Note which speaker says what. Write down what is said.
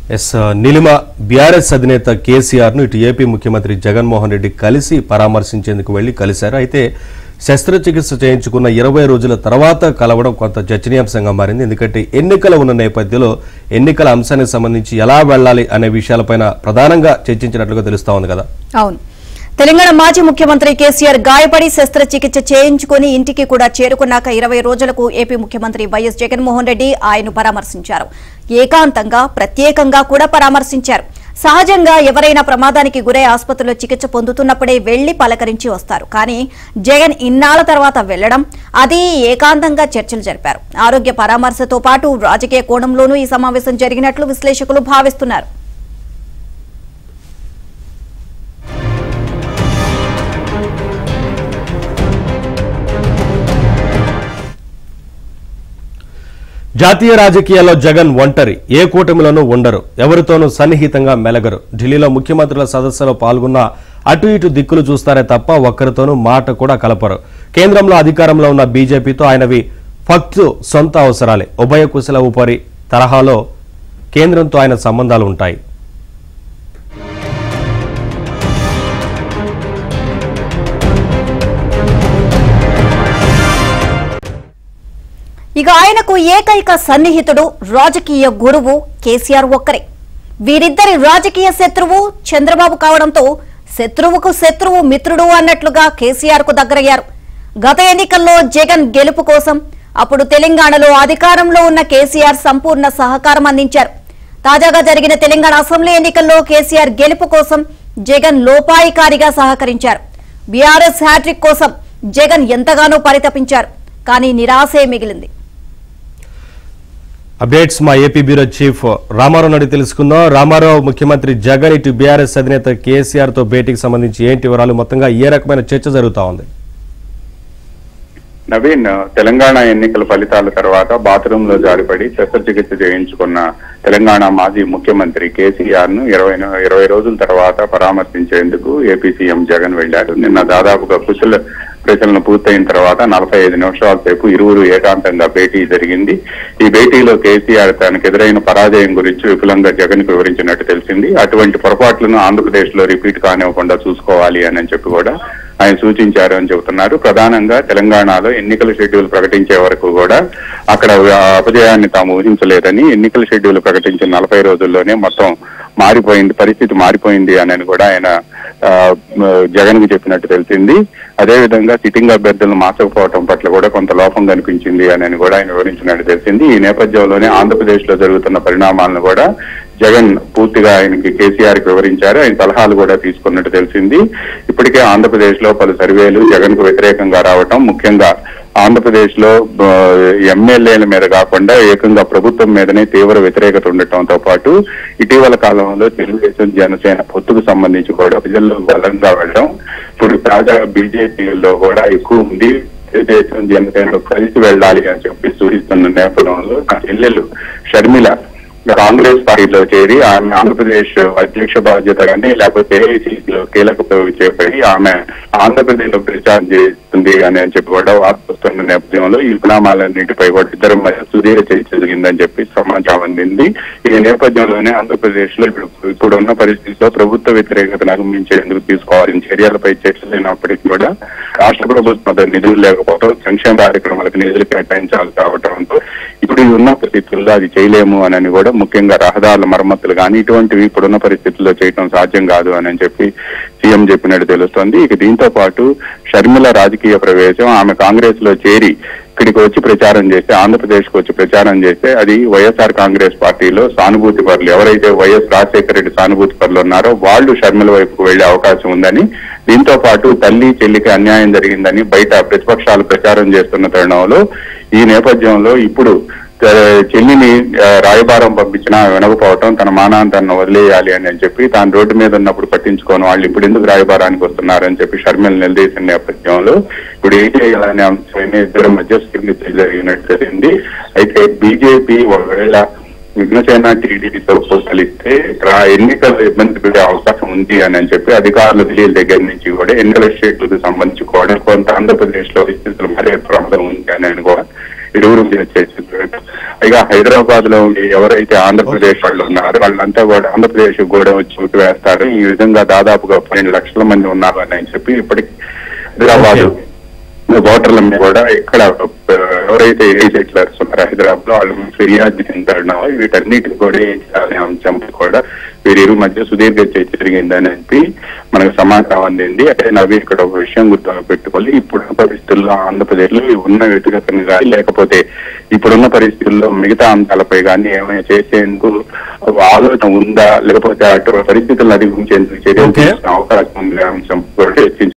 Speaker 1: Neelima BRS అధినేత కేసీఆర్ ను ఇటు ఏపీ ముఖ్యమంత్రి జగన్మోహన్ రెడ్డి కలిసి పరామర్శించేందుకు వెళ్లి కలిశారు. అయితే శస్త్రచికిత్స చేయించుకున్న 20 రోజుల తర్వాత కలవడం కొంత చర్చనీయాంశంగా మారింది. ఎందుకంటే ఎన్నికలు ఉన్న నేపథ్యంలో ఎన్నికల అంశానికి సంబంధించి ఎలా వెళ్లాలి అనే విషయాలపైన ప్రధానంగా చర్చించినట్లుగా తెలుస్తా ఉంది కదా.
Speaker 2: అవును, తెలంగాణ మాజీ ముఖ్యమంత్రి కేసీఆర్ గాయపడి శస్త్రచికిత్స చేయించుకుని ఇంటికి కూడా చేరుకున్నాక 20 రోజులకు ఏపీ ముఖ్యమంత్రి వైఎస్ జగన్మోహన్ రెడ్డి ఆయన్ను పరామర్శించారు. ఏకాంతంగా ప్రత్యేకంగా కూడా పరామర్శించారు. సహజంగా ఎవరైనా ప్రమాదానికి గురై ఆసుపత్రిలో చికిత్స పొందుతున్నప్పుడే వెళ్లి పలకరించి వస్తారు. కానీ జగన్ ఇన్నాళ్ల తర్వాత వెళ్లడం, అది ఏకాంతంగా చర్చలు జరిపారు. ఆరోగ్య పరామర్శతో పాటు రాజకీయ కోణంలోనూ ఈ సమావేశం జరిగినట్లు విశ్లేషకులు భావిస్తున్నారు.
Speaker 1: జాతీయ రాజకీయాల్లో జగన్ ఒంటరి, ఏ కూటమిలోనూ ఉండరు, ఎవరితోనూ సన్నిహితంగా మెలగరు. ఢిల్లీలో ముఖ్యమంత్రుల సదస్సులో పాల్గొన్న అటు ఇటు దిక్కులు చూస్తారే తప్ప ఒక్కరితోనూ మాట కూడా కలపరు. కేంద్రంలో అధికారంలో ఉన్న బీజేపీతో ఆయనవి ఫక్తు సొంత అవసరాలే. ఉభయ కుశల ఉపరి తరహాలో కేంద్రంతో ఆయన సంబంధాలు ఉంటాయి.
Speaker 2: ఇక ఆయనకు ఏకైక సన్నిహితుడు, రాజకీయ గురువు కేసీఆర్ ఒక్కరే. వీరిద్దరి రాజకీయ శత్రువు చంద్రబాబు కావడంతో శత్రువుకు శత్రువు మిత్రుడు అన్నట్లుగా కేసీఆర్ కు దగ్గరయ్యారు. గత ఎన్నికల్లో జగన్ గెలుపు కోసం అప్పుడు తెలంగాణలో అధికారంలో ఉన్న కేసీఆర్ సంపూర్ణ సహకారం అందించారు. తాజాగా జరిగిన తెలంగాణ అసెంబ్లీ ఎన్నికల్లో కేసీఆర్ గెలుపు కోసం జగన్ లోపాయికారిగా సహకరించారు. బీఆర్ఎస్ హ్యాట్రిక్ కోసం జగన్ ఎంతగానో పరితపించారు. కానీ నిరాశే మిగిలింది.
Speaker 1: అప్డేట్స్ మా ఏపీ బ్యూరో చీఫ్ రామారావు అడిగి తెలుసుకుందాం. రామారావు, ముఖ్యమంత్రి జగన్ ఇటు బీఆర్ఎస్ అధినేత కేసీఆర్ తో భేటీకి సంబంధించి ఏంటి వివరాలు, మొత్తంగా ఏ రకమైన చర్చ జరుగుతా ఉంది?
Speaker 3: నవీన్, తెలంగాణ ఎన్నికల ఫలితాల తర్వాత బాత్రూమ్ లో జారిపడి శస్త్రచికిత్స చేయించుకున్న తెలంగాణ మాజీ ముఖ్యమంత్రి కేసీఆర్ ను 20 రోజుల తర్వాత పరామర్శించేందుకు ఏపీ సీఎం జగన్ వెళ్లారు. నిన్న దాదాపుగా కుశల ప్రశ్నలు పూర్తయిన తర్వాత 45 నిమిషాల సేపు ఇరువురు ఏకాంతంగా భేటీ జరిగింది. ఈ భేటీలో కేసీఆర్ తనకు ఎదురైన పరాజయం గురించి విపులంగా జగన్ కు వివరించినట్టు తెలిసింది. అటువంటి పొరపాట్లను ఆంధ్రప్రదేశ్ లో రిపీట్ కానివ్వకుండా చూసుకోవాలి అని చెప్పి కూడా ఆయన సూచించారు అని చెబుతున్నారు. ప్రధానంగా తెలంగాణలో ఎన్నికల షెడ్యూల్ ప్రకటించే వరకు కూడా అక్కడ అపజయాన్ని తాము ఊహించలేదని, ఎన్నికల షెడ్యూల్ ప్రకటించిన 40 రోజుల్లోనే మొత్తం మారిపోయింది, పరిస్థితి మారిపోయింది అని కూడా ఆయన జగన్ కు చెప్పినట్టు తెలిసింది. అదేవిధంగా సిట్టింగ్ అభ్యర్థులను మార్చకపోవడం పట్ల కూడా కొంత లోపం కనిపించింది అని కూడా ఆయన వివరించినట్టు తెలిసింది. ఈ నేపథ్యంలోనే ఆంధ్రప్రదేశ్ లో జరుగుతున్న పరిణామాలను కూడా జగన్ పూర్తిగా ఆయనకి కేసీఆర్ కి వివరించారు. ఆయన సలహాలు కూడా తీసుకున్నట్టు తెలిసింది. ఇప్పటికే ఆంధ్రప్రదేశ్ లో పలు సర్వేలు జగన్ కు వ్యతిరేకంగా రావటం, ముఖ్యంగా ఆంధ్రప్రదేశ్ లో ఎమ్మెల్యేల మీద కాకుండా ఏకంగా ప్రభుత్వం మీదనే తీవ్ర వ్యతిరేకత ఉండటంతో పాటు ఇటీవల కాలంలో తెలుగుదేశం జనసేన పొత్తుకు సంబంధించి కూడా ప్రజల్లో బలంగా వెళ్ళడం, ఇప్పుడు తాజాగా బీజేపీలో కూడా ఎక్కువ ఉంది, తెలుగుదేశం జనసేనలో కలిసి వెళ్ళాలి అని చెప్పి సూచిస్తున్న నేపథ్యంలో నా చెల్లెలు షర్మిల కాంగ్రెస్ పార్టీలో చేరి ఆమె ఆంధ్రప్రదేశ్ అధ్యక్ష బాధ్యత కానీ లేకపోతే ఏఐసీసీలో కీలక పదవి చేపట్టి ఆమె ఆంధ్రప్రదేశ్ లో ప్రచారం చేస్తుంది అని చెప్పి కూడా వార్త వస్తున్న నేపథ్యంలో ఈ పరిణామాలన్నింటిపై కూడా ఇద్దరు మధ్య సుదీర్ఘ చర్చ జరిగిందని చెప్పి సమాచారం అందింది. ఈ నేపథ్యంలోనే ఆంధ్రప్రదేశ్ లో ఇప్పుడున్న పరిస్థితిలో ప్రభుత్వ వ్యతిరేకతను అధిగమించేందుకు తీసుకోవాల్సిన చర్యలపై చర్చలైనప్పటికీ కూడా రాష్ట్ర ప్రభుత్వం నిధులు లేకపోవడం, సంక్షేమ కార్యక్రమాలకు నిధులు కేటాయించాలి కావడంతో ఇప్పుడు ఉన్న పరిస్థితుల్లో అది చేయలేము అని కూడా, ముఖ్యంగా రహదారుల మరమ్మతులు కానీ ఇటువంటివి ఇప్పుడున్న పరిస్థితుల్లో చేయడం సాధ్యం కాదు అని చెప్పి సీఎం చెప్పినట్టు తెలుస్తోంది. ఇక దీంతో పాటు షర్మిల రాజకీయ ప్రవేశం, ఆమె కాంగ్రెస్ లో చేరి ఇక్కడికి వచ్చి ప్రచారం చేస్తే, ఆంధ్రప్రదేశ్ కు వచ్చి ప్రచారం చేస్తే అది వైఎస్ఆర్ కాంగ్రెస్ పార్టీలో సానుభూతి పరులు ఎవరైతే వైఎస్ రాజశేఖర రెడ్డి సానుభూతి పరులు ఉన్నారో వాళ్ళు షర్మిల వైపుకు వెళ్లే అవకాశం ఉందని, దీంతో పాటు తల్లి చెల్లికి అన్యాయం జరిగిందని బయట ప్రతిపక్షాలు ప్రచారం చేస్తున్న తరుణంలో ఈ నేపథ్యంలో ఇప్పుడు చెల్లిని రాయబారం పంపించినా వినకపోవటం, తన మానాన్ని తను వదిలేయాలి అని చెప్పి తాను రోడ్డు మీద ఉన్నప్పుడు పట్టించుకోను వాళ్ళు ఇప్పుడు ఎందుకు రాయబారానికి వస్తున్నారని చెప్పి షర్మిల నిలదీసిన నేపథ్యంలో ఇప్పుడు ఏం చేయాలనే అంశం ఇద్దరి మధ్య స్క్రీన్ జరిగినట్టు తెలిసింది. అయితే బీజేపీ ఒకవేళ జనసేన టీడీపీతో కలిస్తే ఎన్నికలు ఇబ్బంది పెట్టే అవకాశం ఉంది అని చెప్పి అధికారుల దగ్గర నుంచి కూడా ఎన్నికల షెడ్యూల్కి సంబంధించి కూడా కొంత ఆంధ్రప్రదేశ్ లో పరిస్థితులు మారే ప్రమాదం ఉంది అని కూడా ఇరువురు చర్చిస్తున్నారు. పైగా హైదరాబాద్ లో ఎవరైతే ఆంధ్రప్రదేశ్ వాళ్ళు ఉన్నారో వాళ్ళంతా కూడా ఆంధ్రప్రదేశ్ కూడా వచ్చి ఓటు వేస్తారు. ఈ విధంగా దాదాపుగా 12 లక్షల మంది ఉన్నారు అని చెప్పి ఇప్పటికి హైదరాబాద్ ఓటర్ల మీద కూడా ఇక్కడ ఎవరైతే సెటిలర్స్ ఉన్నారో హైదరాబాద్ లో వాళ్ళు ఫిర్యాదు చెందారో వీటన్నిటికి కూడా అంశం కూడా వీరిరు మధ్య సుదీర్ఘ చర్చ జరిగిందని చెప్పి మనకు సమాచారం అందింది. అయితే నవీన్ ఇక్కడ ఒక విషయం గుర్తు పెట్టుకోవాలి. ఇప్పుడున్న పరిస్థితుల్లో ఆంధ్రప్రదేశ్ లో ఉన్న వ్యక్తిగతంగా కానీ లేకపోతే ఇప్పుడున్న పరిస్థితుల్లో మిగతా అంశాలపై కానీ ఏమైనా చేసేందుకు ఆలోచన ఉందా, లేకపోతే అటు పరిస్థితులను అధిగమించేందుకు చర్యలు తీసుకునే అవకాశం ఉందా అంశం కూడా చర్చించారు.